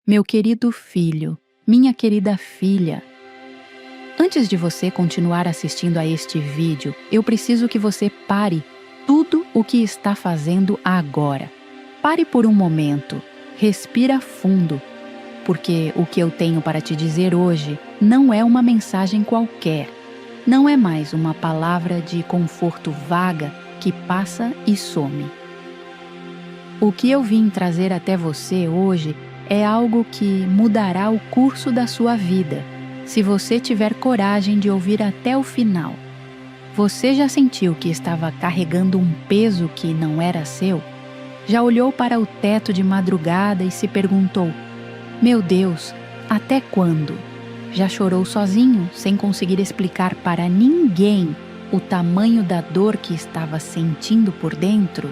Meu querido filho, minha querida filha, antes de você continuar assistindo a este vídeo, eu preciso que você pare tudo o que está fazendo agora. Pare por um momento, respira fundo, porque o que eu tenho para te dizer hoje não é uma mensagem qualquer, não é mais uma palavra de conforto vaga que passa e some. O que eu vim trazer até você hoje é algo que mudará o curso da sua vida, se você tiver coragem de ouvir até o final. Você já sentiu que estava carregando um peso que não era seu? Já olhou para o teto de madrugada e se perguntou: meu Deus, até quando? Já chorou sozinho, sem conseguir explicar para ninguém o tamanho da dor que estava sentindo por dentro?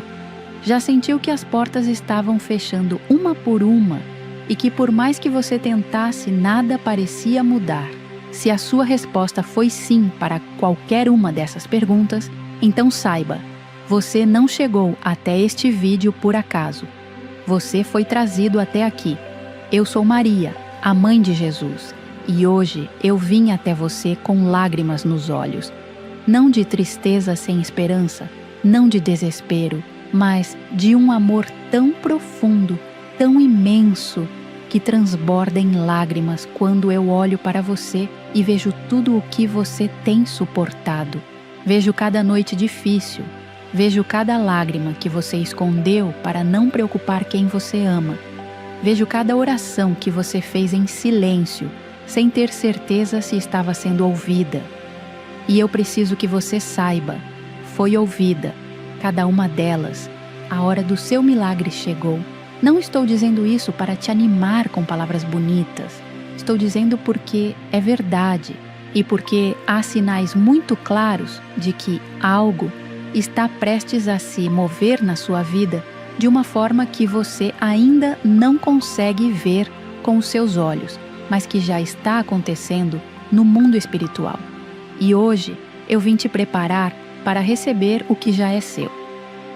Já sentiu que as portas estavam fechando uma por uma e que por mais que você tentasse, nada parecia mudar? Se a sua resposta foi sim para qualquer uma dessas perguntas, então saiba, você não chegou até este vídeo por acaso. Você foi trazido até aqui. Eu sou Maria, a mãe de Jesus, e hoje eu vim até você com lágrimas nos olhos. Não de tristeza sem esperança, não de desespero, mas de um amor tão profundo, tão imenso, que transborda em lágrimas quando eu olho para você e vejo tudo o que você tem suportado. Vejo cada noite difícil, vejo cada lágrima que você escondeu para não preocupar quem você ama. Vejo cada oração que você fez em silêncio, sem ter certeza se estava sendo ouvida. E eu preciso que você saiba, foi ouvida, cada uma delas. A hora do seu milagre chegou. Não estou dizendo isso para te animar com palavras bonitas. Estou dizendo porque é verdade e porque há sinais muito claros de que algo está prestes a se mover na sua vida de uma forma que você ainda não consegue ver com os seus olhos, mas que já está acontecendo no mundo espiritual. E hoje eu vim te preparar para receber o que já é seu.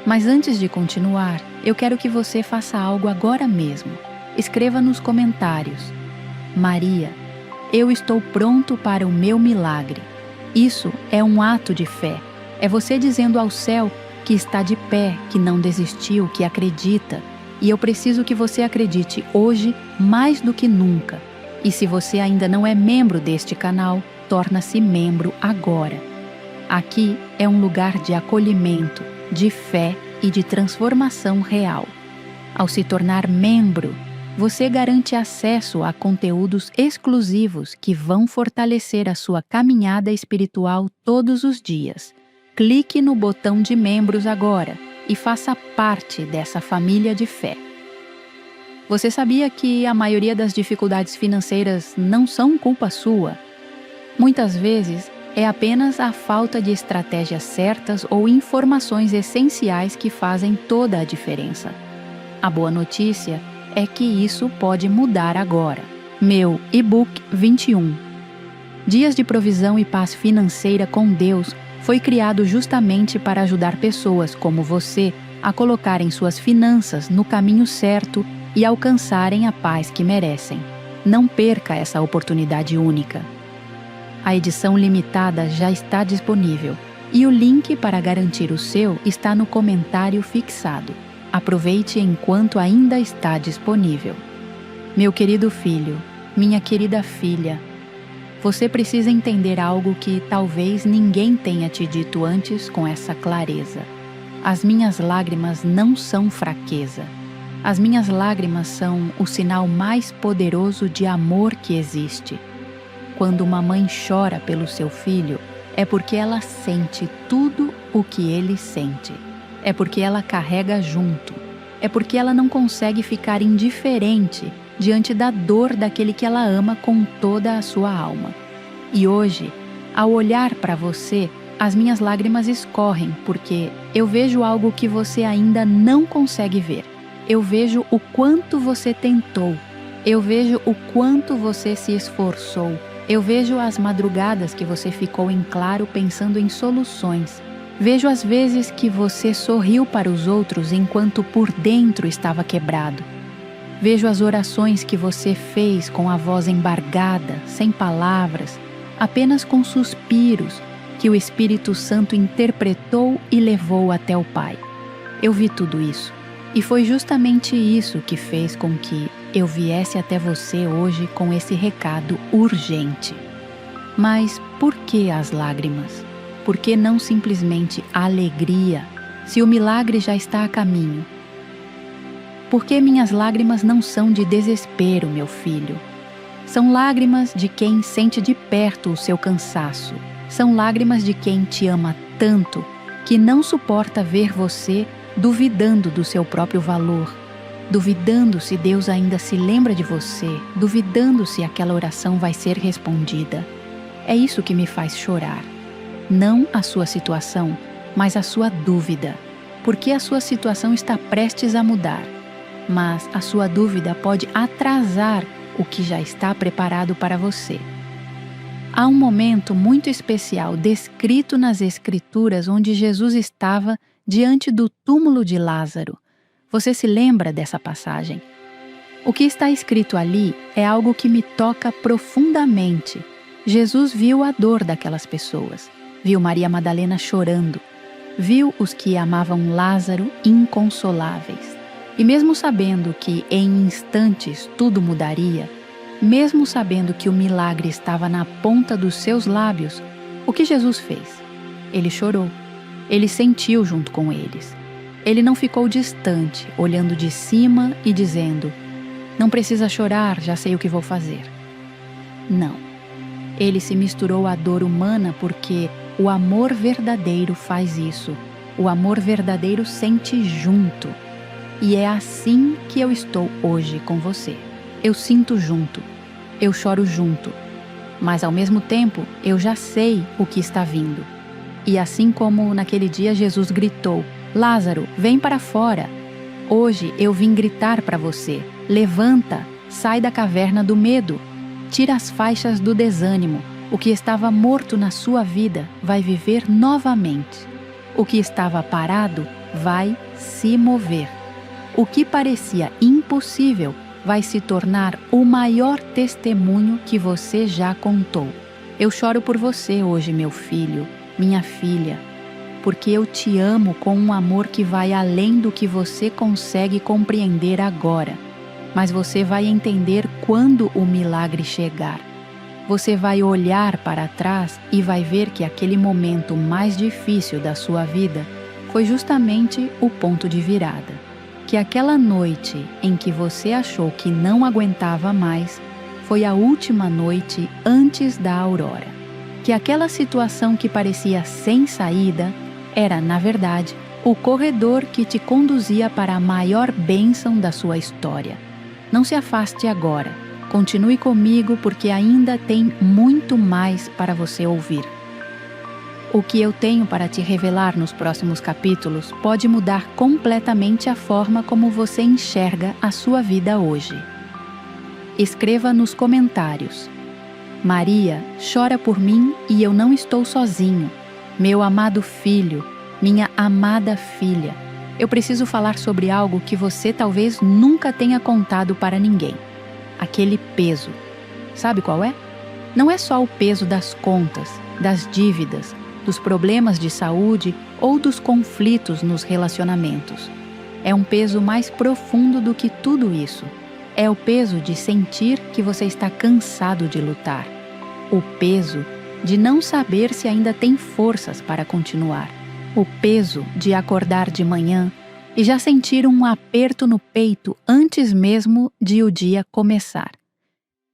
Mas antes de continuar, eu quero que você faça algo agora mesmo. Escreva nos comentários: Maria, eu estou pronto para o meu milagre. Isso é um ato de fé. É você dizendo ao céu que está de pé, que não desistiu, que acredita. E eu preciso que você acredite hoje mais do que nunca. E se você ainda não é membro deste canal, torna-se membro agora. Aqui é um lugar de acolhimento, de fé e de transformação real. Ao se tornar membro, você garante acesso a conteúdos exclusivos que vão fortalecer a sua caminhada espiritual todos os dias. Clique no botão de membros agora e faça parte dessa família de fé. Você sabia que a maioria das dificuldades financeiras não são culpa sua? Muitas vezes, é apenas a falta de estratégias certas ou informações essenciais que fazem toda a diferença. A boa notícia é que isso pode mudar agora. Meu e-book 21. Dias de provisão e paz financeira com Deus foi criado justamente para ajudar pessoas como você a colocarem suas finanças no caminho certo e alcançarem a paz que merecem. Não perca essa oportunidade única. A edição limitada já está disponível e o link para garantir o seu está no comentário fixado. Aproveite enquanto ainda está disponível. Meu querido filho, minha querida filha, você precisa entender algo que talvez ninguém tenha te dito antes com essa clareza. As minhas lágrimas não são fraqueza. As minhas lágrimas são o sinal mais poderoso de amor que existe. Quando uma mãe chora pelo seu filho, é porque ela sente tudo o que ele sente. É porque ela carrega junto. É porque ela não consegue ficar indiferente diante da dor daquele que ela ama com toda a sua alma. E hoje, ao olhar para você, as minhas lágrimas escorrem porque eu vejo algo que você ainda não consegue ver. Eu vejo o quanto você tentou. Eu vejo o quanto você se esforçou. Eu vejo as madrugadas que você ficou em claro pensando em soluções. Vejo as vezes que você sorriu para os outros enquanto por dentro estava quebrado. Vejo as orações que você fez com a voz embargada, sem palavras, apenas com suspiros, que o Espírito Santo interpretou e levou até o Pai. Eu vi tudo isso, e foi justamente isso que fez com que eu viesse até você hoje com esse recado urgente. Mas por que as lágrimas? Por que não simplesmente a alegria, se o milagre já está a caminho? Porque minhas lágrimas não são de desespero, meu filho. São lágrimas de quem sente de perto o seu cansaço. São lágrimas de quem te ama tanto que não suporta ver você duvidando do seu próprio valor, duvidando se Deus ainda se lembra de você, duvidando se aquela oração vai ser respondida. É isso que me faz chorar. Não a sua situação, mas a sua dúvida, porque a sua situação está prestes a mudar. Mas a sua dúvida pode atrasar o que já está preparado para você. Há um momento muito especial descrito nas Escrituras onde Jesus estava diante do túmulo de Lázaro. Você se lembra dessa passagem? O que está escrito ali é algo que me toca profundamente. Jesus viu a dor daquelas pessoas, viu Maria Madalena chorando, viu os que amavam Lázaro inconsoláveis. E mesmo sabendo que em instantes tudo mudaria, mesmo sabendo que o milagre estava na ponta dos seus lábios, o que Jesus fez? Ele chorou. Ele sentiu junto com eles. Ele não ficou distante, olhando de cima e dizendo: "Não precisa chorar, já sei o que vou fazer." Não. Ele se misturou à dor humana porque o amor verdadeiro faz isso. O amor verdadeiro sente junto. E é assim que eu estou hoje com você. Eu sinto junto, eu choro junto, mas ao mesmo tempo eu já sei o que está vindo. E assim como naquele dia Jesus gritou: "Lázaro, vem para fora." Hoje eu vim gritar para você: levanta, sai da caverna do medo, tira as faixas do desânimo. O que estava morto na sua vida vai viver novamente. O que estava parado vai se mover. O que parecia impossível vai se tornar o maior testemunho que você já contou. Eu choro por você hoje, meu filho, minha filha, porque eu te amo com um amor que vai além do que você consegue compreender agora. Mas você vai entender quando o milagre chegar. Você vai olhar para trás e vai ver que aquele momento mais difícil da sua vida foi justamente o ponto de virada. Que aquela noite em que você achou que não aguentava mais foi a última noite antes da aurora. Que aquela situação que parecia sem saída era, na verdade, o corredor que te conduzia para a maior bênção da sua história. Não se afaste agora. Continue comigo porque ainda tem muito mais para você ouvir. O que eu tenho para te revelar nos próximos capítulos pode mudar completamente a forma como você enxerga a sua vida hoje. Escreva nos comentários: "Maria chora por mim e eu não estou sozinho. Meu amado filho, minha amada filha, eu preciso falar sobre algo que você talvez nunca tenha contado para ninguém. Aquele peso. Sabe qual é? Não é só o peso das contas, das dívidas, dos problemas de saúde ou dos conflitos nos relacionamentos. É um peso mais profundo do que tudo isso. É o peso de sentir que você está cansado de lutar. O peso de não saber se ainda tem forças para continuar. O peso de acordar de manhã e já sentir um aperto no peito antes mesmo de o dia começar.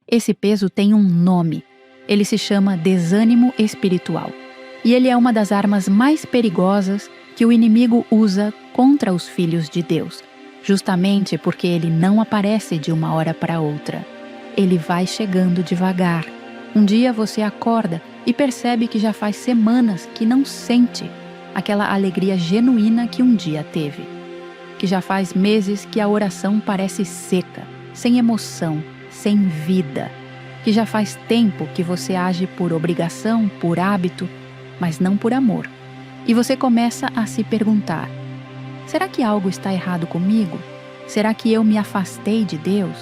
Esse peso tem um nome. Ele se chama desânimo espiritual. E ele é uma das armas mais perigosas que o inimigo usa contra os filhos de Deus, justamente porque ele não aparece de uma hora para outra. Ele vai chegando devagar. Um dia você acorda e percebe que já faz semanas que não sente aquela alegria genuína que um dia teve. Que já faz meses que a oração parece seca, sem emoção, sem vida. Que já faz tempo que você age por obrigação, por hábito, mas não por amor. E você começa a se perguntar: será que algo está errado comigo? Será que eu me afastei de Deus?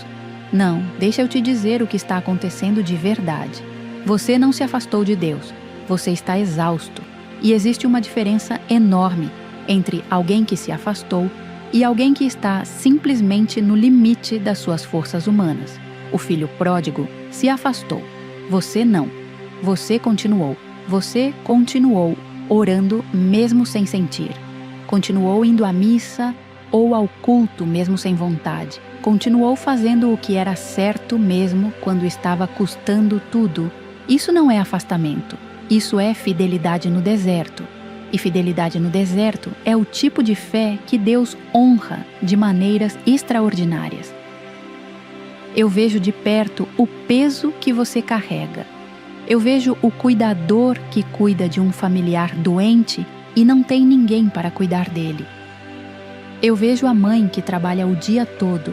Não, deixa eu te dizer o que está acontecendo de verdade. Você não se afastou de Deus, você está exausto. E existe uma diferença enorme entre alguém que se afastou e alguém que está simplesmente no limite das suas forças humanas. O filho pródigo se afastou. Você não. Você continuou. Você continuou orando mesmo sem sentir. Continuou indo à missa ou ao culto mesmo sem vontade. Continuou fazendo o que era certo mesmo quando estava custando tudo. Isso não é afastamento. Isso é fidelidade no deserto. E fidelidade no deserto é o tipo de fé que Deus honra de maneiras extraordinárias. Eu vejo de perto o peso que você carrega. Eu vejo o cuidador que cuida de um familiar doente e não tem ninguém para cuidar dele. Eu vejo a mãe que trabalha o dia todo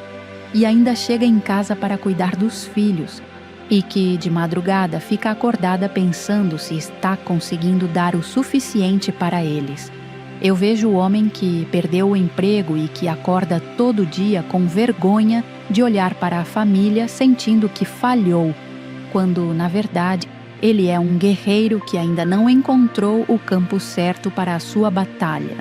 e ainda chega em casa para cuidar dos filhos e que, de madrugada, fica acordada pensando se está conseguindo dar o suficiente para eles. Eu vejo o homem que perdeu o emprego e que acorda todo dia com vergonha de olhar para a família sentindo que falhou, quando, na verdade, ele é um guerreiro que ainda não encontrou o campo certo para a sua batalha.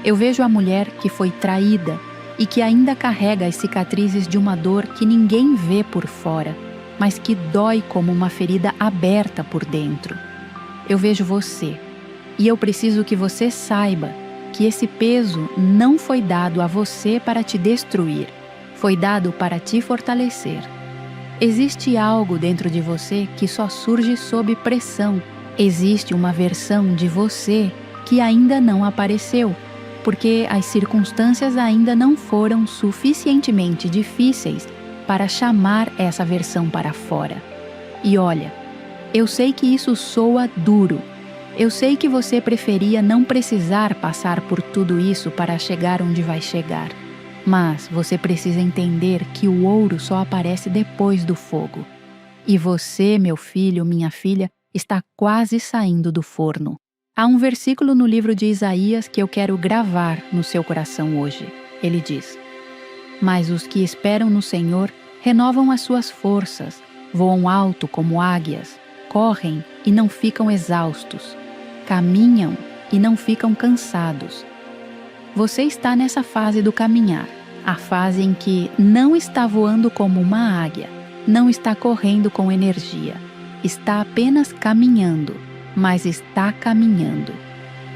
Eu vejo a mulher que foi traída e que ainda carrega as cicatrizes de uma dor que ninguém vê por fora, mas que dói como uma ferida aberta por dentro. Eu vejo você, e eu preciso que você saiba que esse peso não foi dado a você para te destruir, foi dado para te fortalecer. Existe algo dentro de você que só surge sob pressão. Existe uma versão de você que ainda não apareceu, porque as circunstâncias ainda não foram suficientemente difíceis para chamar essa versão para fora. E olha, eu sei que isso soa duro. Eu sei que você preferia não precisar passar por tudo isso para chegar onde vai chegar. Mas você precisa entender que o ouro só aparece depois do fogo. E você, meu filho, minha filha, está quase saindo do forno. Há um versículo no livro de Isaías que eu quero gravar no seu coração hoje. Ele diz: "Mas os que esperam no Senhor renovam as suas forças, voam alto como águias, correm e não ficam exaustos, caminham e não ficam cansados." Você está nessa fase do caminhar, a fase em que não está voando como uma águia, não está correndo com energia, está apenas caminhando, mas está caminhando.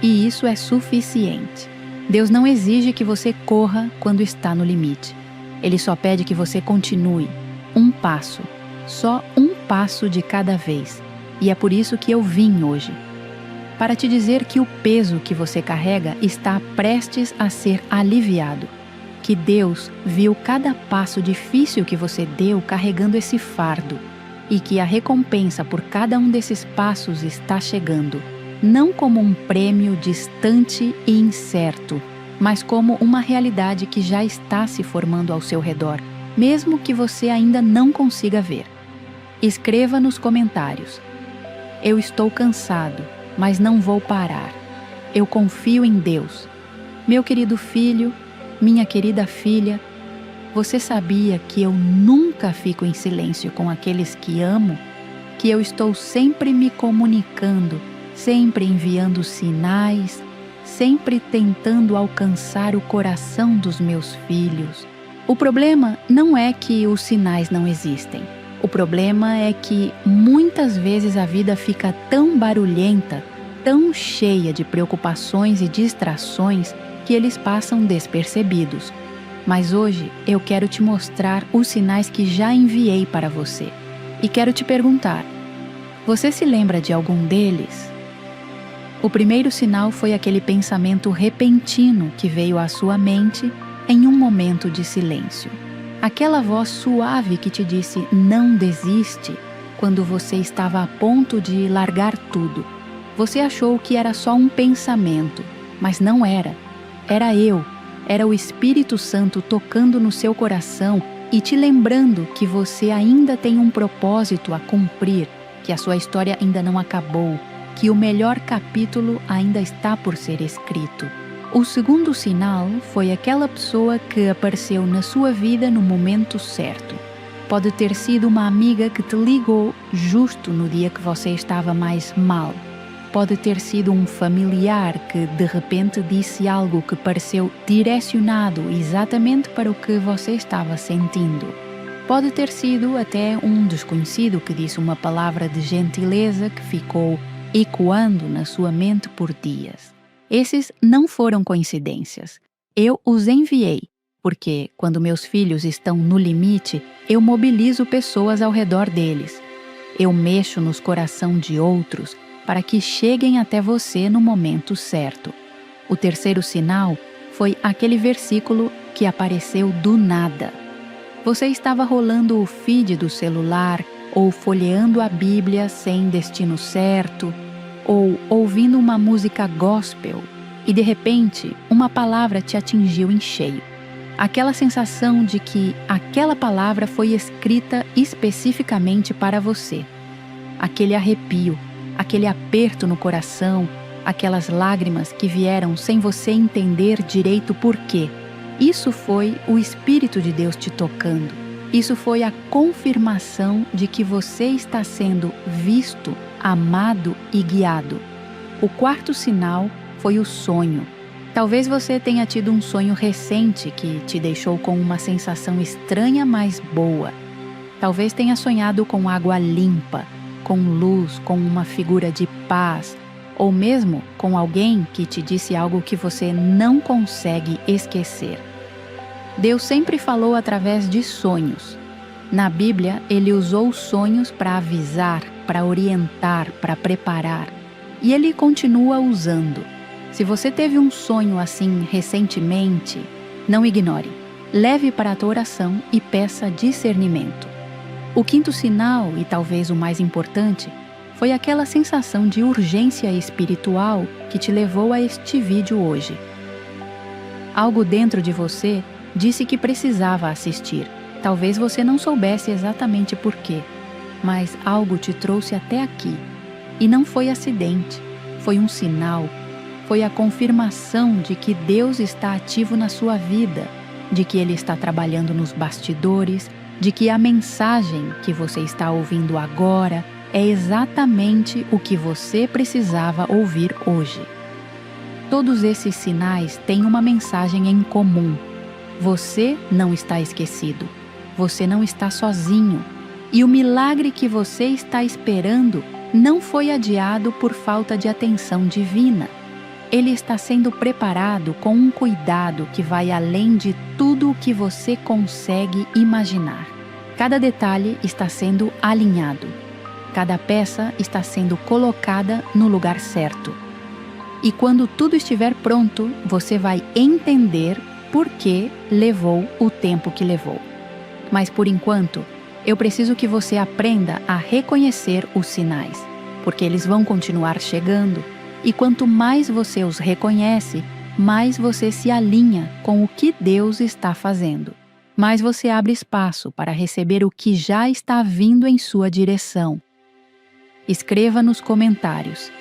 E isso é suficiente. Deus não exige que você corra quando está no limite. Ele só pede que você continue, um passo, só um passo de cada vez. E é por isso que eu vim hoje, para te dizer que o peso que você carrega está prestes a ser aliviado, que Deus viu cada passo difícil que você deu carregando esse fardo e que a recompensa por cada um desses passos está chegando, não como um prêmio distante e incerto, mas como uma realidade que já está se formando ao seu redor, mesmo que você ainda não consiga ver. Escreva nos comentários: "Eu estou cansado, mas não vou parar. Eu confio em Deus." Meu querido filho, minha querida filha, você sabia que eu nunca fico em silêncio com aqueles que amo? Que eu estou sempre me comunicando, sempre enviando sinais, sempre tentando alcançar o coração dos meus filhos. O problema não é que os sinais não existem. O problema é que muitas vezes a vida fica tão barulhenta, tão cheia de preocupações e distrações que eles passam despercebidos. Mas hoje eu quero te mostrar os sinais que já enviei para você. E quero te perguntar: você se lembra de algum deles? O primeiro sinal foi aquele pensamento repentino que veio à sua mente em um momento de silêncio. Aquela voz suave que te disse "não desiste" quando você estava a ponto de largar tudo. Você achou que era só um pensamento, mas não era. Era eu, era o Espírito Santo tocando no seu coração e te lembrando que você ainda tem um propósito a cumprir, que a sua história ainda não acabou, que o melhor capítulo ainda está por ser escrito. O segundo sinal foi aquela pessoa que apareceu na sua vida no momento certo. Pode ter sido uma amiga que te ligou justo no dia que você estava mais mal. Pode ter sido um familiar que de repente disse algo que pareceu direcionado exatamente para o que você estava sentindo. Pode ter sido até um desconhecido que disse uma palavra de gentileza que ficou ecoando na sua mente por dias. Esses não foram coincidências. Eu os enviei, porque quando meus filhos estão no limite, eu mobilizo pessoas ao redor deles. Eu mexo nos corações de outros para que cheguem até você no momento certo. O terceiro sinal foi aquele versículo que apareceu do nada. Você estava rolando o feed do celular ou folheando a Bíblia sem destino certo, ou ouvindo uma música gospel e de repente uma palavra te atingiu em cheio. Aquela sensação de que aquela palavra foi escrita especificamente para você. Aquele arrepio, aquele aperto no coração, aquelas lágrimas que vieram sem você entender direito por quê. Isso foi o Espírito de Deus te tocando. Isso foi a confirmação de que você está sendo visto, amado e guiado. O quarto sinal foi o sonho. Talvez você tenha tido um sonho recente que te deixou com uma sensação estranha, mas boa. Talvez tenha sonhado com água limpa, com luz, com uma figura de paz, ou mesmo com alguém que te disse algo que você não consegue esquecer. Deus sempre falou através de sonhos. Na Bíblia, Ele usou os sonhos para avisar, para orientar, para preparar. E Ele continua usando. Se você teve um sonho assim recentemente, não ignore. Leve para a tua oração e peça discernimento. O quinto sinal, e talvez o mais importante, foi aquela sensação de urgência espiritual que te levou a este vídeo hoje. Algo dentro de você disse que precisava assistir. Talvez você não soubesse exatamente por quê, mas algo te trouxe até aqui. E não foi acidente, foi um sinal, foi a confirmação de que Deus está ativo na sua vida, de que Ele está trabalhando nos bastidores, de que a mensagem que você está ouvindo agora é exatamente o que você precisava ouvir hoje. Todos esses sinais têm uma mensagem em comum. Você não está esquecido. Você não está sozinho. E o milagre que você está esperando não foi adiado por falta de atenção divina. Ele está sendo preparado com um cuidado que vai além de tudo o que você consegue imaginar. Cada detalhe está sendo alinhado. Cada peça está sendo colocada no lugar certo. E quando tudo estiver pronto, você vai entender por que levou o tempo que levou. Mas por enquanto, eu preciso que você aprenda a reconhecer os sinais, porque eles vão continuar chegando, e quanto mais você os reconhece, mais você se alinha com o que Deus está fazendo. Mais você abre espaço para receber o que já está vindo em sua direção. Escreva nos comentários: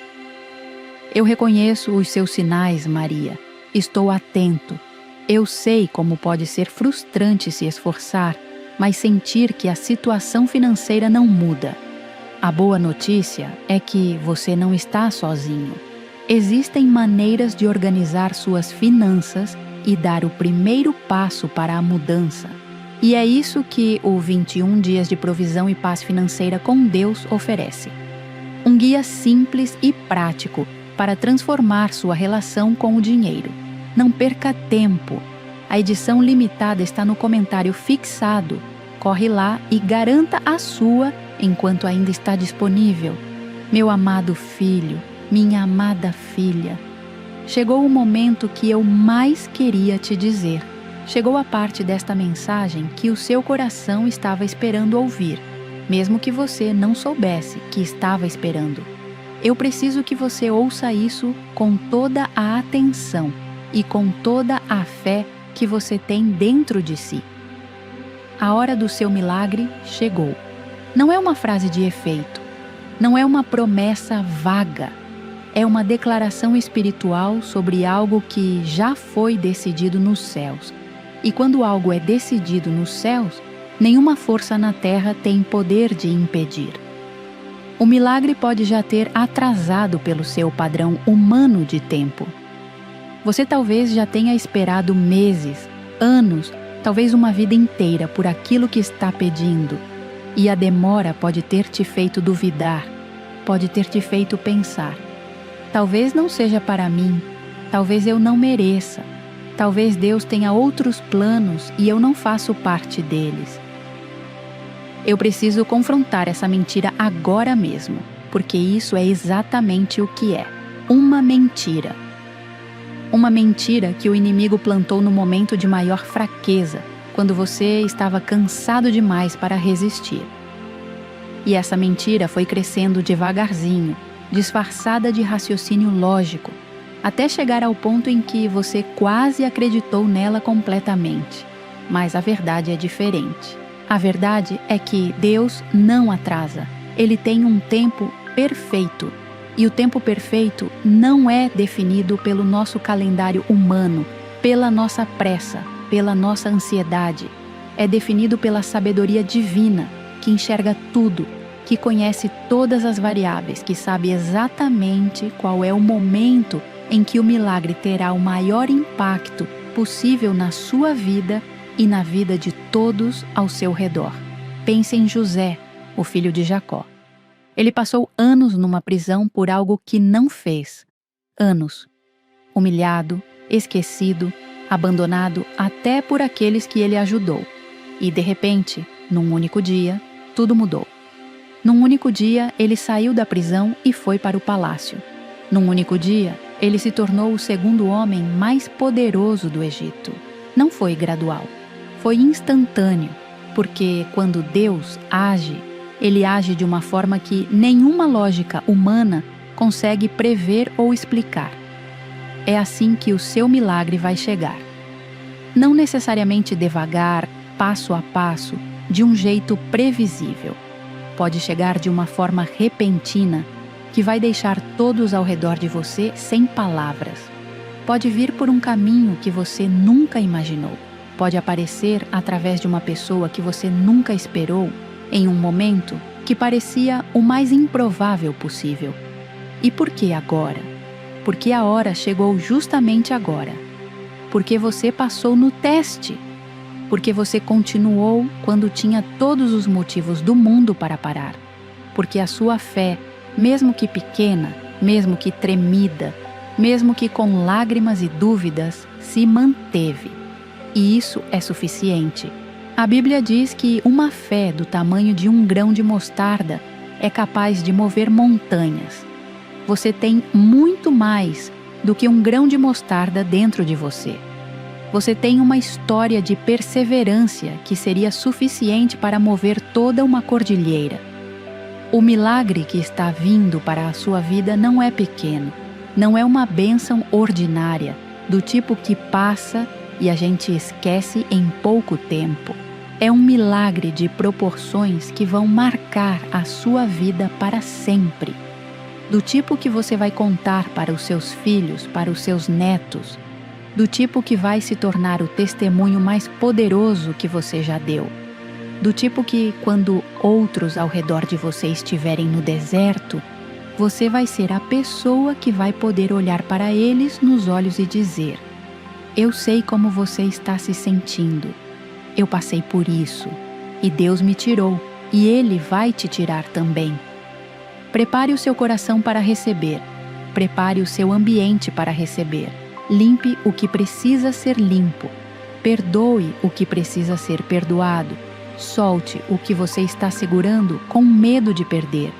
eu reconheço os seus sinais, Maria. Estou atento. Eu sei como pode ser frustrante se esforçar, mas sentir que a situação financeira não muda. A boa notícia é que você não está sozinho. Existem maneiras de organizar suas finanças e dar o primeiro passo para a mudança. E é isso que o 21 Dias de Provisão e Paz Financeira com Deus oferece. Um guia simples e prático para transformar sua relação com o dinheiro. Não perca tempo. A edição limitada está no comentário fixado. Corre lá e garanta a sua enquanto ainda está disponível. Meu amado filho, minha amada filha, chegou o momento que eu mais queria te dizer. Chegou a parte desta mensagem que o seu coração estava esperando ouvir, mesmo que você não soubesse que estava esperando. Eu preciso que você ouça isso com toda a atenção e com toda a fé que você tem dentro de si. A hora do seu milagre chegou. Não é uma frase de efeito. Não é uma promessa vaga. é uma declaração espiritual sobre algo que já foi decidido nos céus. E quando algo é decidido nos céus, nenhuma força na terra tem poder de impedir. O milagre pode já ter atrasado pelo seu padrão humano de tempo. Você talvez já tenha esperado meses, anos, talvez uma vida inteira por aquilo que está pedindo. E a demora pode ter te feito duvidar, pode ter te feito pensar: talvez não seja para mim, talvez eu não mereça, talvez Deus tenha outros planos e eu não faço parte deles. Eu preciso confrontar essa mentira agora mesmo, porque isso é exatamente o que é: uma mentira. Uma mentira que o inimigo plantou no momento de maior fraqueza, quando você estava cansado demais para resistir. E essa mentira foi crescendo devagarzinho, disfarçada de raciocínio lógico, até chegar ao ponto em que você quase acreditou nela completamente. Mas a verdade é diferente. A verdade é que Deus não atrasa. Ele tem um tempo perfeito. E o tempo perfeito não é definido pelo nosso calendário humano, pela nossa pressa, pela nossa ansiedade. É definido pela sabedoria divina, que enxerga tudo, que conhece todas as variáveis, que sabe exatamente qual é o momento em que o milagre terá o maior impacto possível na sua vida e na vida de todos ao seu redor. Pense em José, o filho de Jacó. Ele passou anos numa prisão por algo que não fez. Anos. Humilhado, esquecido, abandonado até por aqueles que ele ajudou. E de repente, num único dia, tudo mudou. Num único dia, ele saiu da prisão e foi para o palácio. Num único dia, ele se tornou o segundo homem mais poderoso do Egito. Não foi gradual, foi instantâneo, porque quando Deus age, ele age de uma forma que nenhuma lógica humana consegue prever ou explicar. É assim que o seu milagre vai chegar. Não necessariamente devagar, passo a passo, de um jeito previsível. Pode chegar de uma forma repentina, que vai deixar todos ao redor de você sem palavras. Pode vir por um caminho que você nunca imaginou. Pode aparecer através de uma pessoa que você nunca esperou, em um momento que parecia o mais improvável possível. E por que agora? Porque a hora chegou justamente agora. Porque você passou no teste. Porque você continuou quando tinha todos os motivos do mundo para parar. Porque a sua fé, mesmo que pequena, mesmo que tremida, mesmo que com lágrimas e dúvidas, se manteve. E isso é suficiente. A Bíblia diz que uma fé do tamanho de um grão de mostarda é capaz de mover montanhas. Você tem muito mais do que um grão de mostarda dentro de você. Você tem uma história de perseverança que seria suficiente para mover toda uma cordilheira. O milagre que está vindo para a sua vida não é pequeno, não é uma bênção ordinária, do tipo que passa e a gente esquece em pouco tempo. É um milagre de proporções que vão marcar a sua vida para sempre. Do tipo que você vai contar para os seus filhos, para os seus netos. Do tipo que vai se tornar o testemunho mais poderoso que você já deu. Do tipo que, quando outros ao redor de você estiverem no deserto, você vai ser a pessoa que vai poder olhar para eles nos olhos e dizer: eu sei como você está se sentindo. Eu passei por isso. E Deus me tirou. E Ele vai te tirar também. Prepare o seu coração para receber. Prepare o seu ambiente para receber. Limpe o que precisa ser limpo. Perdoe o que precisa ser perdoado. Solte o que você está segurando com medo de perder.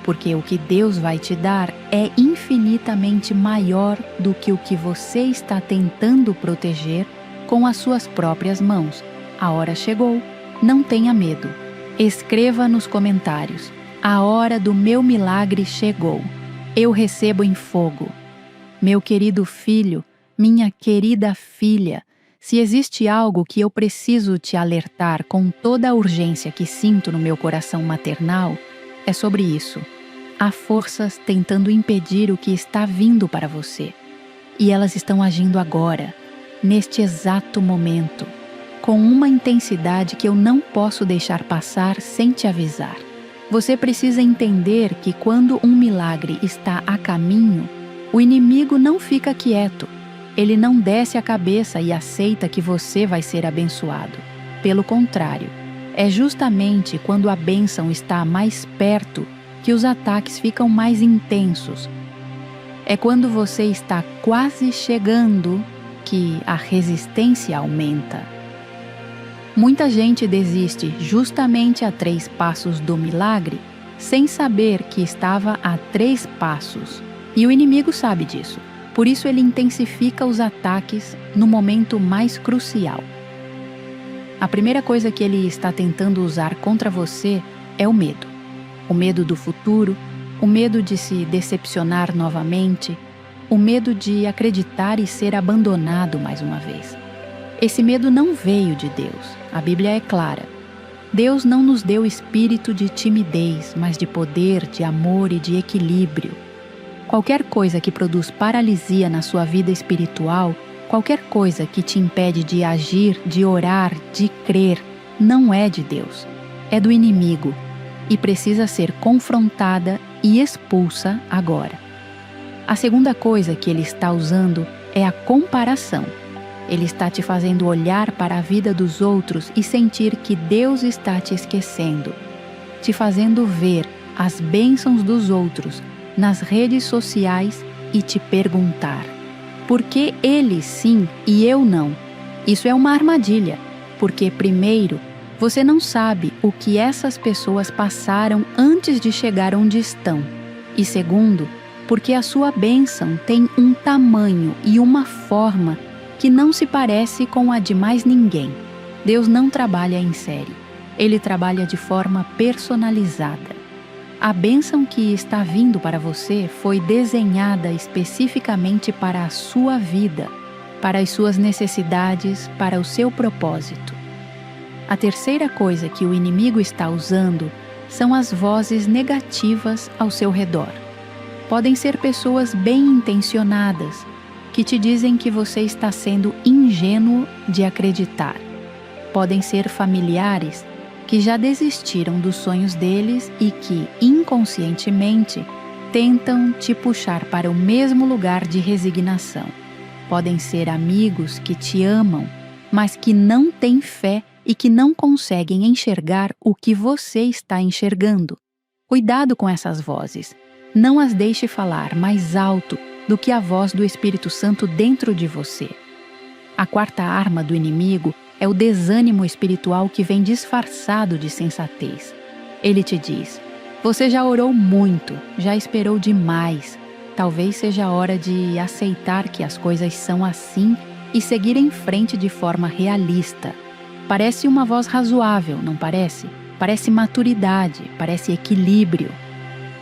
Porque o que Deus vai te dar é infinitamente maior do que o que você está tentando proteger com as suas próprias mãos. A hora chegou. Não tenha medo. Escreva nos comentários: a hora do meu milagre chegou. Eu recebo em fogo. Meu querido filho, minha querida filha, se existe algo que eu preciso te alertar com toda a urgência que sinto no meu coração maternal, é sobre isso. há forças tentando impedir o que está vindo para você. E elas estão agindo agora, neste exato momento, com uma intensidade que eu não posso deixar passar sem te avisar. Você precisa entender que quando um milagre está a caminho, o inimigo não fica quieto. Ele não desce a cabeça e aceita que você vai ser abençoado. Pelo contrário, é justamente quando a bênção está mais perto que os ataques ficam mais intensos. É quando você está quase chegando que a resistência aumenta. Muita gente desiste justamente a 3 passos do milagre, sem saber que estava a 3 passos. E o inimigo sabe disso. Por isso ele intensifica os ataques no momento mais crucial. A primeira coisa que ele está tentando usar contra você é o medo. O medo do futuro, o medo de se decepcionar novamente, o medo de acreditar e ser abandonado mais uma vez. Esse medo não veio de Deus, a Bíblia é clara. Deus não nos deu espírito de timidez, mas de poder, de amor e de equilíbrio. Qualquer coisa que produz paralisia na sua vida espiritual, qualquer coisa que te impede de agir, de orar, de crer, não é de Deus, é do inimigo e precisa ser confrontada e expulsa agora. A segunda coisa que ele está usando é a comparação. Ele está te fazendo olhar para a vida dos outros e sentir que Deus está te esquecendo, te fazendo ver as bênçãos dos outros nas redes sociais e te perguntar: por que eles sim e eu não? Isso é uma armadilha, porque primeiro, você não sabe o que essas pessoas passaram antes de chegar onde estão. E segundo, porque a sua bênção tem um tamanho e uma forma que não se parece com a de mais ninguém. Deus não trabalha em série. Ele trabalha de forma personalizada. A bênção que está vindo para você foi desenhada especificamente para a sua vida, para as suas necessidades, para o seu propósito. A terceira coisa que o inimigo está usando são as vozes negativas ao seu redor. Podem ser pessoas bem intencionadas, que te dizem que você está sendo ingênuo de acreditar. Podem ser familiares que já desistiram dos sonhos deles e que, inconscientemente, tentam te puxar para o mesmo lugar de resignação. Podem ser amigos que te amam, mas que não têm fé e que não conseguem enxergar o que você está enxergando. Cuidado com essas vozes. Não as deixe falar mais alto do que a voz do Espírito Santo dentro de você. A quarta arma do inimigo é o desânimo espiritual que vem disfarçado de sensatez. Ele te diz: você já orou muito, já esperou demais. Talvez seja a hora de aceitar que as coisas são assim e seguir em frente de forma realista. Parece uma voz razoável, não parece? Parece maturidade, parece equilíbrio.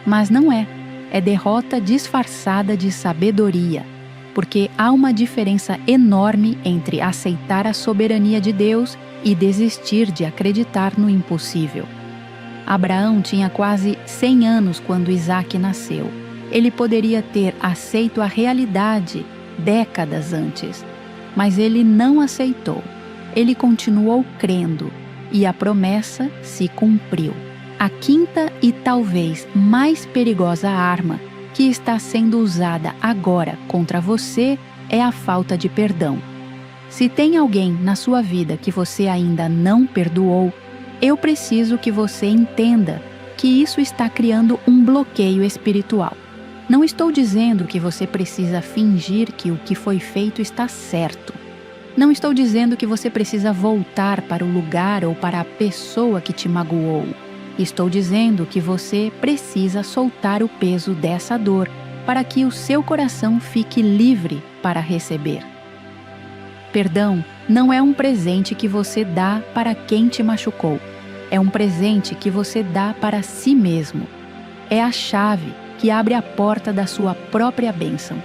Mas não é. É derrota disfarçada de sabedoria, porque há uma diferença enorme entre aceitar a soberania de Deus e desistir de acreditar no impossível. Abraão tinha quase 100 anos quando Isaque nasceu. Ele poderia ter aceito a realidade décadas antes, mas ele não aceitou. Ele continuou crendo e a promessa se cumpriu. A quinta e talvez mais perigosa arma que está sendo usada agora contra você é a falta de perdão. Se tem alguém na sua vida que você ainda não perdoou, eu preciso que você entenda que isso está criando um bloqueio espiritual. Não estou dizendo que você precisa fingir que o que foi feito está certo. Não estou dizendo que você precisa voltar para o lugar ou para a pessoa que te magoou. Estou dizendo que você precisa soltar o peso dessa dor para que o seu coração fique livre para receber. Perdão não é um presente que você dá para quem te machucou. É um presente que você dá para si mesmo. É a chave que abre a porta da sua própria bênção.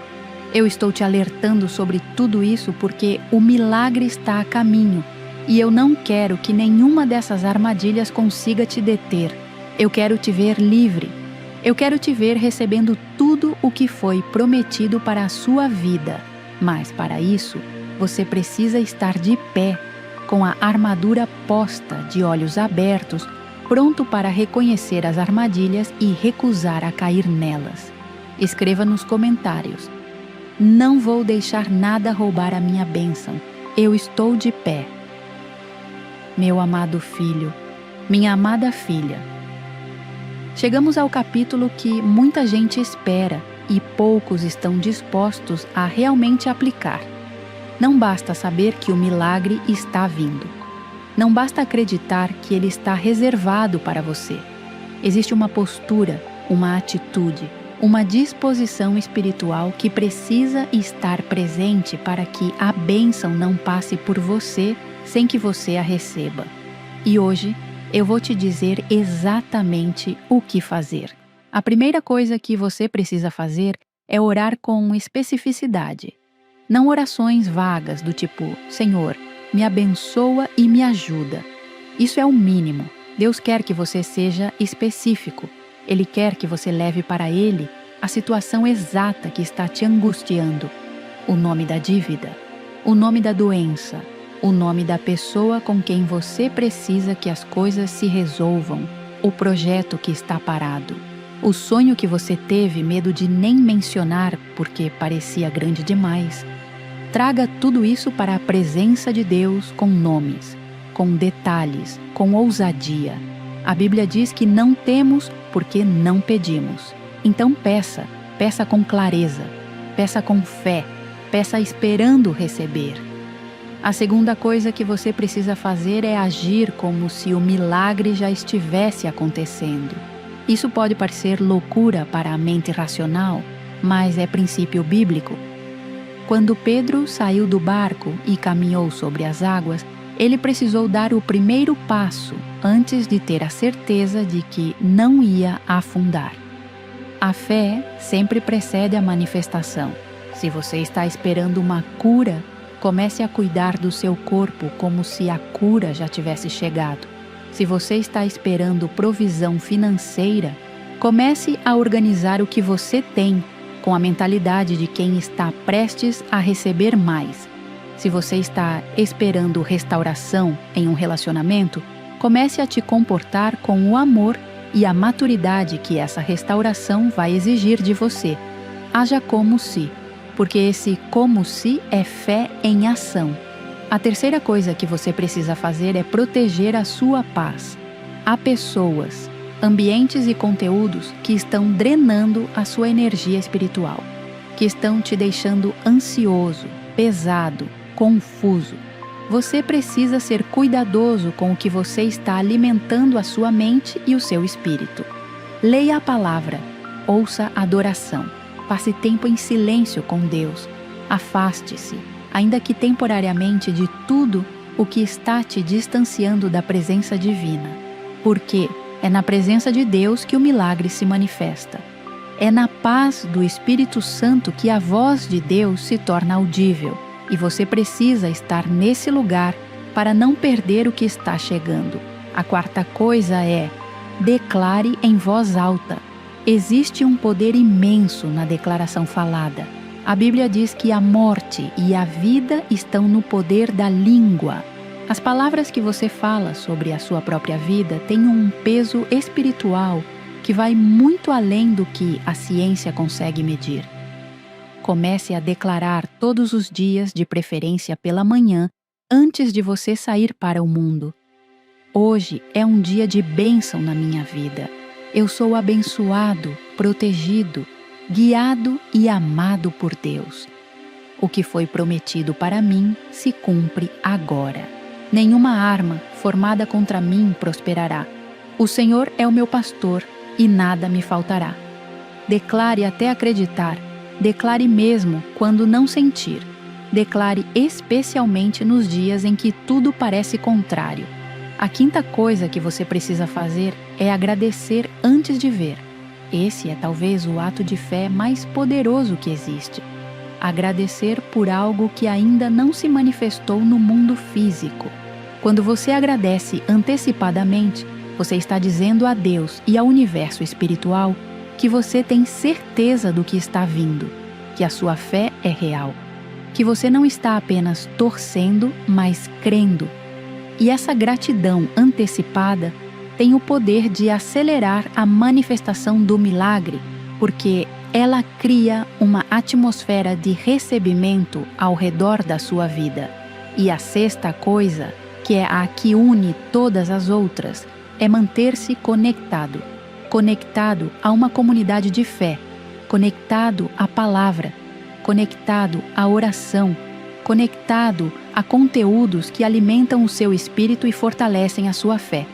Eu estou te alertando sobre tudo isso porque o milagre está a caminho. E eu não quero que nenhuma dessas armadilhas consiga te deter. Eu quero te ver livre. Eu quero te ver recebendo tudo o que foi prometido para a sua vida, mas para isso, você precisa estar de pé, com a armadura posta, de olhos abertos, pronto para reconhecer as armadilhas e recusar a cair nelas. Escreva nos comentários: não vou deixar nada roubar a minha bênção. Eu estou de pé. Meu amado filho, minha amada filha. Chegamos ao capítulo que muita gente espera e poucos estão dispostos a realmente aplicar. Não basta saber que o milagre está vindo. Não basta acreditar que ele está reservado para você. Existe uma postura, uma atitude, uma disposição espiritual que precisa estar presente para que a bênção não passe por você sem que você a receba. E hoje eu vou te dizer exatamente o que fazer. A primeira coisa que você precisa fazer é orar com especificidade. Não orações vagas do tipo: Senhor, me abençoa e me ajuda. Isso é o mínimo. Deus quer que você seja específico. Ele quer que você leve para Ele a situação exata que está te angustiando. O nome da dívida, o nome da doença, o nome da pessoa com quem você precisa que as coisas se resolvam, o projeto que está parado, o sonho que você teve medo de nem mencionar porque parecia grande demais. Traga tudo isso para a presença de Deus com nomes, com detalhes, com ousadia. A Bíblia diz que não temos porque não pedimos. Então peça com clareza, peça com fé, peça esperando receber. A segunda coisa que você precisa fazer é agir como se o milagre já estivesse acontecendo. Isso pode parecer loucura para a mente racional, mas é princípio bíblico. Quando Pedro saiu do barco e caminhou sobre as águas, ele precisou dar o primeiro passo antes de ter a certeza de que não ia afundar. A fé sempre precede a manifestação. Se você está esperando uma cura, comece a cuidar do seu corpo como se a cura já tivesse chegado. Se você está esperando provisão financeira, comece a organizar o que você tem, com a mentalidade de quem está prestes a receber mais. Se você está esperando restauração em um relacionamento, comece a te comportar com o amor e a maturidade que essa restauração vai exigir de você. Haja como se, porque esse como se é fé em ação. A terceira coisa que você precisa fazer é proteger a sua paz. Há pessoas, ambientes e conteúdos que estão drenando a sua energia espiritual, que estão te deixando ansioso, pesado, confuso. Você precisa ser cuidadoso com o que você está alimentando a sua mente e o seu espírito. Leia a palavra, ouça a adoração, passe tempo em silêncio com Deus, afaste-se, ainda que temporariamente, de tudo o que está te distanciando da presença divina. Porque é na presença de Deus que o milagre se manifesta. É na paz do Espírito Santo que a voz de Deus se torna audível, e você precisa estar nesse lugar para não perder o que está chegando. A quarta coisa é: declare em voz alta. Existe um poder imenso na declaração falada. A Bíblia diz que a morte e a vida estão no poder da língua. As palavras que você fala sobre a sua própria vida têm um peso espiritual que vai muito além do que a ciência consegue medir. Comece a declarar todos os dias, de preferência pela manhã, antes de você sair para o mundo. Hoje é um dia de bênção na minha vida. Eu sou abençoado, protegido, guiado e amado por Deus. O que foi prometido para mim se cumpre agora. Nenhuma arma formada contra mim prosperará. O Senhor é o meu pastor e nada me faltará. Declare até acreditar. Declare mesmo quando não sentir. Declare especialmente nos dias em que tudo parece contrário. A quinta coisa que você precisa fazer é agradecer antes de ver. Esse é talvez o ato de fé mais poderoso que existe. Agradecer por algo que ainda não se manifestou no mundo físico. Quando você agradece antecipadamente, você está dizendo a Deus e ao universo espiritual que você tem certeza do que está vindo, que a sua fé é real, que você não está apenas torcendo, mas crendo. E essa gratidão antecipada tem o poder de acelerar a manifestação do milagre, porque ela cria uma atmosfera de recebimento ao redor da sua vida. E a sexta coisa, que é a que une todas as outras, é manter-se conectado. Conectado a uma comunidade de fé, conectado à palavra, conectado à oração, conectado a conteúdos que alimentam o seu espírito e fortalecem a sua fé.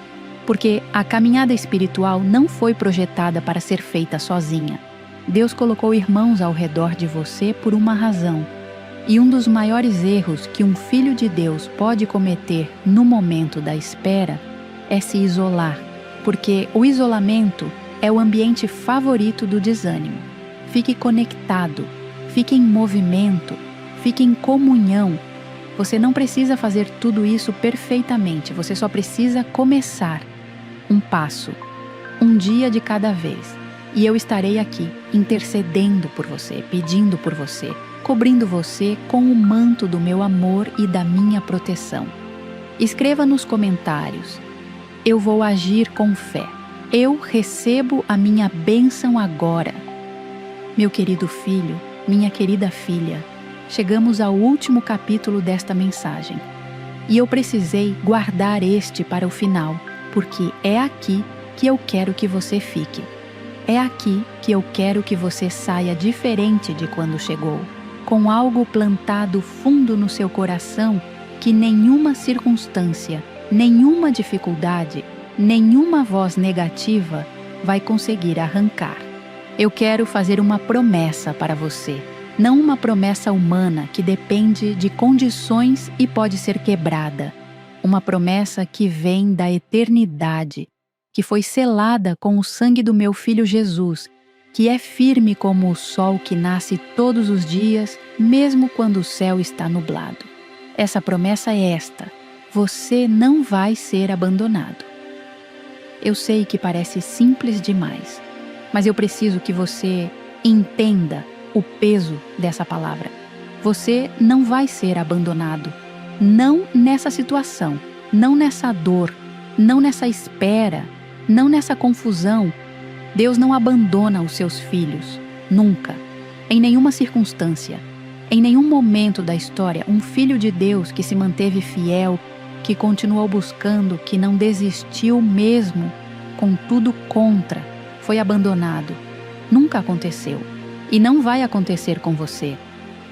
Porque a caminhada espiritual não foi projetada para ser feita sozinha. Deus colocou irmãos ao redor de você por uma razão. E um dos maiores erros que um filho de Deus pode cometer no momento da espera é se isolar, porque o isolamento é o ambiente favorito do desânimo. Fique conectado, fique em movimento, fique em comunhão. Você não precisa fazer tudo isso perfeitamente, você só precisa começar. Um passo, um dia de cada vez. E eu estarei aqui, intercedendo por você, pedindo por você, cobrindo você com o manto do meu amor e da minha proteção. Escreva nos comentários: eu vou agir com fé. Eu recebo a minha bênção agora. Meu querido filho, minha querida filha, chegamos ao último capítulo desta mensagem. E eu precisei guardar este para o final, porque é aqui que eu quero que você fique. É aqui que eu quero que você saia diferente de quando chegou, com algo plantado fundo no seu coração que nenhuma circunstância, nenhuma dificuldade, nenhuma voz negativa vai conseguir arrancar. Eu quero fazer uma promessa para você, não uma promessa humana que depende de condições e pode ser quebrada. Uma promessa que vem da eternidade, que foi selada com o sangue do meu Filho Jesus, que é firme como o sol que nasce todos os dias, mesmo quando o céu está nublado. Essa promessa é esta: você não vai ser abandonado. Eu sei que parece simples demais, mas eu preciso que você entenda o peso dessa palavra. Você não vai ser abandonado. Não nessa situação, não nessa dor, não nessa espera, não nessa confusão. Deus não abandona os seus filhos, nunca, em nenhuma circunstância. Em nenhum momento da história, um filho de Deus que se manteve fiel, que continuou buscando, que não desistiu mesmo, com tudo contra, foi abandonado. Nunca aconteceu. E não vai acontecer com você.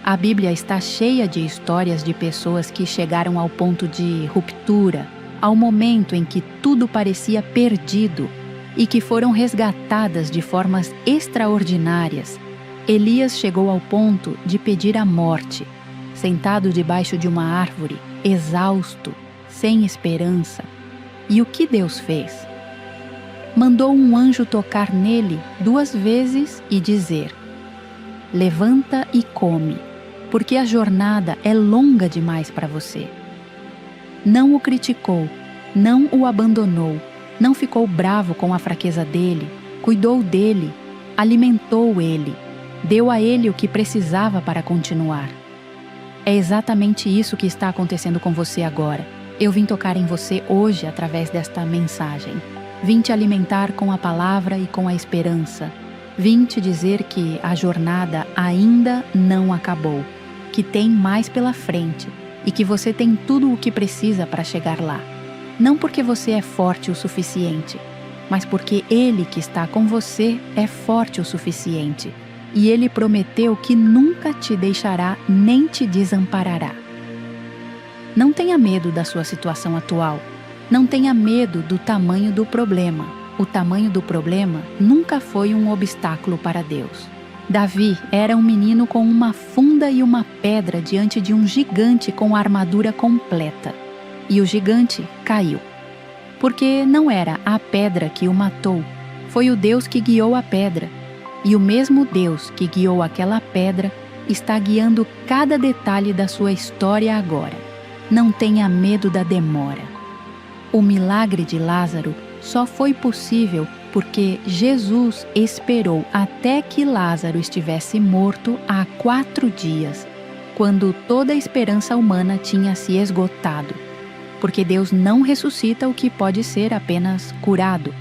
A Bíblia está cheia de histórias de pessoas que chegaram ao ponto de ruptura, ao momento em que tudo parecia perdido e que foram resgatadas de formas extraordinárias. Elias chegou ao ponto de pedir a morte, sentado debaixo de uma árvore, exausto, sem esperança. E o que Deus fez? Mandou um anjo tocar nele 2 vezes e dizer: levanta e come, porque a jornada é longa demais para você. Não o criticou, não o abandonou, não ficou bravo com a fraqueza dele, cuidou dele, alimentou ele, deu a ele o que precisava para continuar. É exatamente isso que está acontecendo com você agora. Eu vim tocar em você hoje através desta mensagem. Vim te alimentar com a palavra e com a esperança. Vim te dizer que a jornada ainda não acabou, que tem mais pela frente e que você tem tudo o que precisa para chegar lá. Não porque você é forte o suficiente, mas porque Ele que está com você é forte o suficiente. E Ele prometeu que nunca te deixará nem te desamparará. Não tenha medo da sua situação atual. Não tenha medo do tamanho do problema. O tamanho do problema nunca foi um obstáculo para Deus. Davi era um menino com uma funda e uma pedra diante de um gigante com a armadura completa. E o gigante caiu. Porque não era a pedra que o matou, foi o Deus que guiou a pedra. E o mesmo Deus que guiou aquela pedra está guiando cada detalhe da sua história agora. Não tenha medo da demora. O milagre de Lázaro só foi possível porque Jesus esperou até que Lázaro estivesse morto há 4 dias, quando toda a esperança humana tinha se esgotado. Porque Deus não ressuscita o que pode ser apenas curado.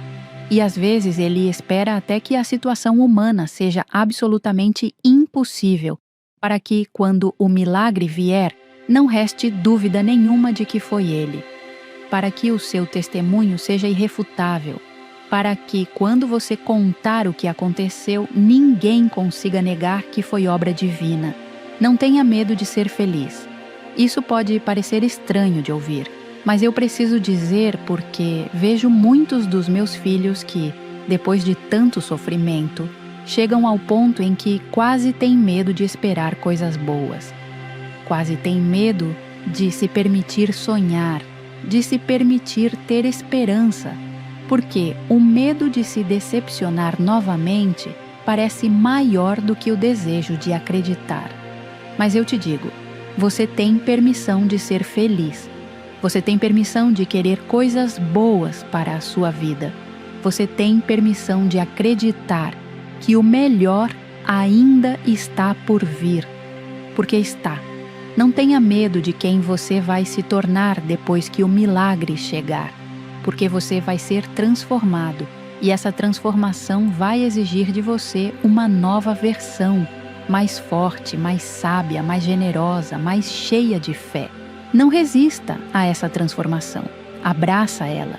E às vezes Ele espera até que a situação humana seja absolutamente impossível, para que, quando o milagre vier, não reste dúvida nenhuma de que foi Ele. Para que o seu testemunho seja irrefutável. Para que, quando você contar o que aconteceu, ninguém consiga negar que foi obra divina. Não tenha medo de ser feliz. Isso pode parecer estranho de ouvir, mas eu preciso dizer porque vejo muitos dos meus filhos que, depois de tanto sofrimento, chegam ao ponto em que quase têm medo de esperar coisas boas. Quase têm medo de se permitir sonhar, de se permitir ter esperança, porque o medo de se decepcionar novamente parece maior do que o desejo de acreditar. Mas eu te digo, você tem permissão de ser feliz. Você tem permissão de querer coisas boas para a sua vida. Você tem permissão de acreditar que o melhor ainda está por vir. Porque está. Não tenha medo de quem você vai se tornar depois que o milagre chegar. Porque você vai ser transformado. E essa transformação vai exigir de você uma nova versão. Mais forte, mais sábia, mais generosa, mais cheia de fé. Não resista a essa transformação. Abraça ela,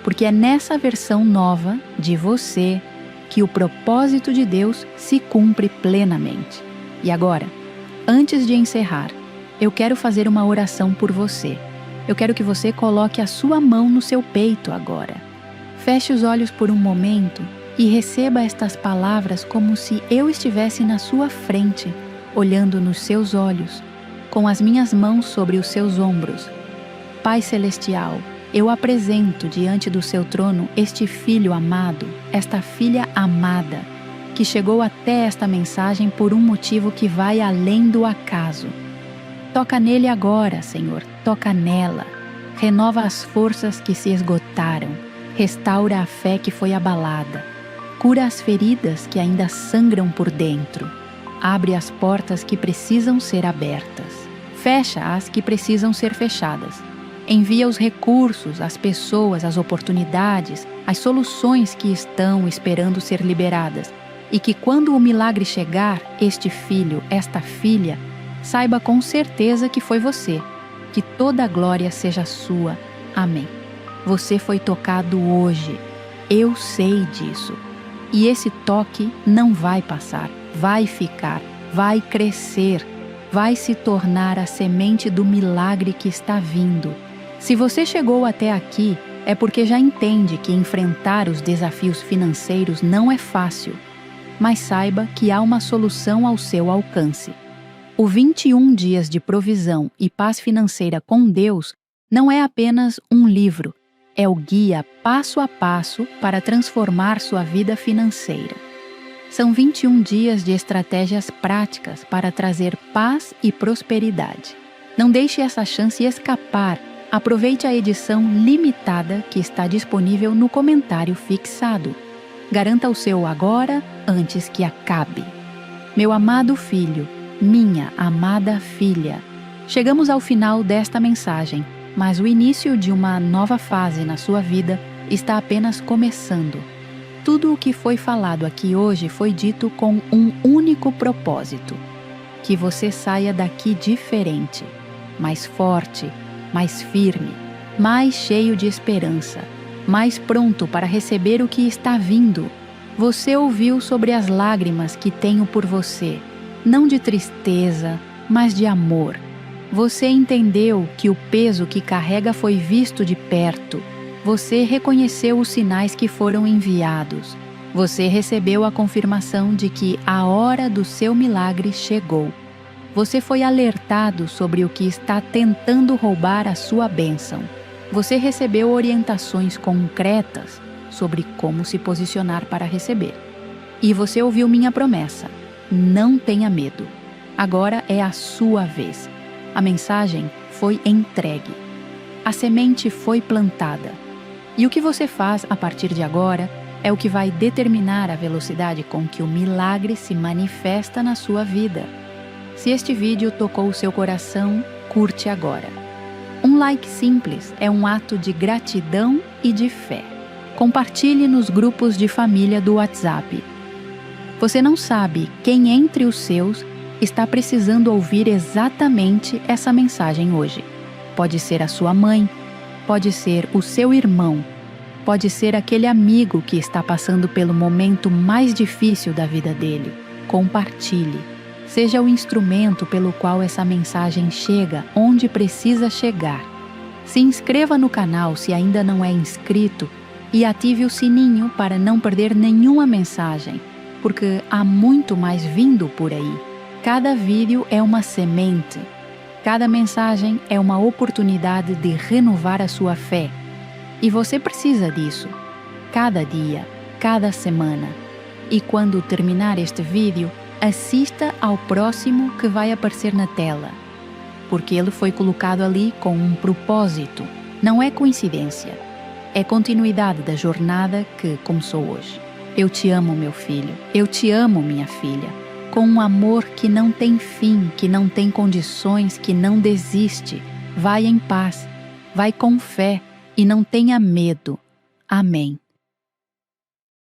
porque é nessa versão nova de você que o propósito de Deus se cumpre plenamente. E agora, antes de encerrar, eu quero fazer uma oração por você. Eu quero que você coloque a sua mão no seu peito agora. Feche os olhos por um momento e receba estas palavras como se eu estivesse na sua frente, olhando nos seus olhos, com as minhas mãos sobre os seus ombros. Pai Celestial, eu apresento diante do seu trono este filho amado, esta filha amada, que chegou até esta mensagem por um motivo que vai além do acaso. Toca nele agora, Senhor, toca nela. Renova as forças que se esgotaram, restaura a fé que foi abalada, cura as feridas que ainda sangram por dentro. Abre as portas que precisam ser abertas. Fecha as que precisam ser fechadas. Envia os recursos, as pessoas, as oportunidades, as soluções que estão esperando ser liberadas. E que quando o milagre chegar, este filho, esta filha, saiba com certeza que foi você. Que toda a glória seja sua. Amém. Você foi tocado hoje. Eu sei disso. E esse toque não vai passar. Vai ficar, vai crescer, vai se tornar a semente do milagre que está vindo. Se você chegou até aqui, é porque já entende que enfrentar os desafios financeiros não é fácil, mas saiba que há uma solução ao seu alcance. O 21 dias de provisão e paz financeira com Deus não é apenas um livro, é o guia passo a passo para transformar sua vida financeira. São 21 dias de estratégias práticas para trazer paz e prosperidade. Não deixe essa chance escapar. Aproveite a edição limitada que está disponível no comentário fixado. Garanta o seu agora antes que acabe. Meu amado filho, minha amada filha, chegamos ao final desta mensagem, mas o início de uma nova fase na sua vida está apenas começando. Tudo o que foi falado aqui hoje foi dito com um único propósito: que você saia daqui diferente, mais forte, mais firme, mais cheio de esperança, mais pronto para receber o que está vindo. Você ouviu sobre as lágrimas que tenho por você, não de tristeza, mas de amor. Você entendeu que o peso que carrega foi visto de perto. Você reconheceu os sinais que foram enviados. Você recebeu a confirmação de que a hora do seu milagre chegou. Você foi alertado sobre o que está tentando roubar a sua bênção. Você recebeu orientações concretas sobre como se posicionar para receber. E você ouviu minha promessa: não tenha medo. Agora é a sua vez. A mensagem foi entregue. A semente foi plantada. E o que você faz a partir de agora é é o que vai determinar a velocidade com que o milagre se manifesta na sua vida. Se este vídeo tocou o seu coração, curte agora. Um like simples é um ato de gratidão e de fé. Compartilhe nos grupos de família do WhatsApp. Você não sabe quem entre os seus está precisando ouvir exatamente essa mensagem hoje. Pode ser a sua mãe, pode ser o seu irmão, pode ser aquele amigo que está passando pelo momento mais difícil da vida dele. Compartilhe. Seja o instrumento pelo qual essa mensagem chega onde precisa chegar. Se inscreva no canal se ainda não é inscrito e ative o sininho para não perder nenhuma mensagem, porque há muito mais vindo por aí. Cada vídeo é uma semente. Cada mensagem é uma oportunidade de renovar a sua fé. E você precisa disso. Cada dia, cada semana. E quando terminar este vídeo, assista ao próximo que vai aparecer na tela. Porque ele foi colocado ali com um propósito. Não é coincidência. É continuidade da jornada que começou hoje. Eu te amo, meu filho. Eu te amo, minha filha. Com um amor que não tem fim, que não tem condições, que não desiste. Vai em paz. Vai com fé e não tenha medo. Amém.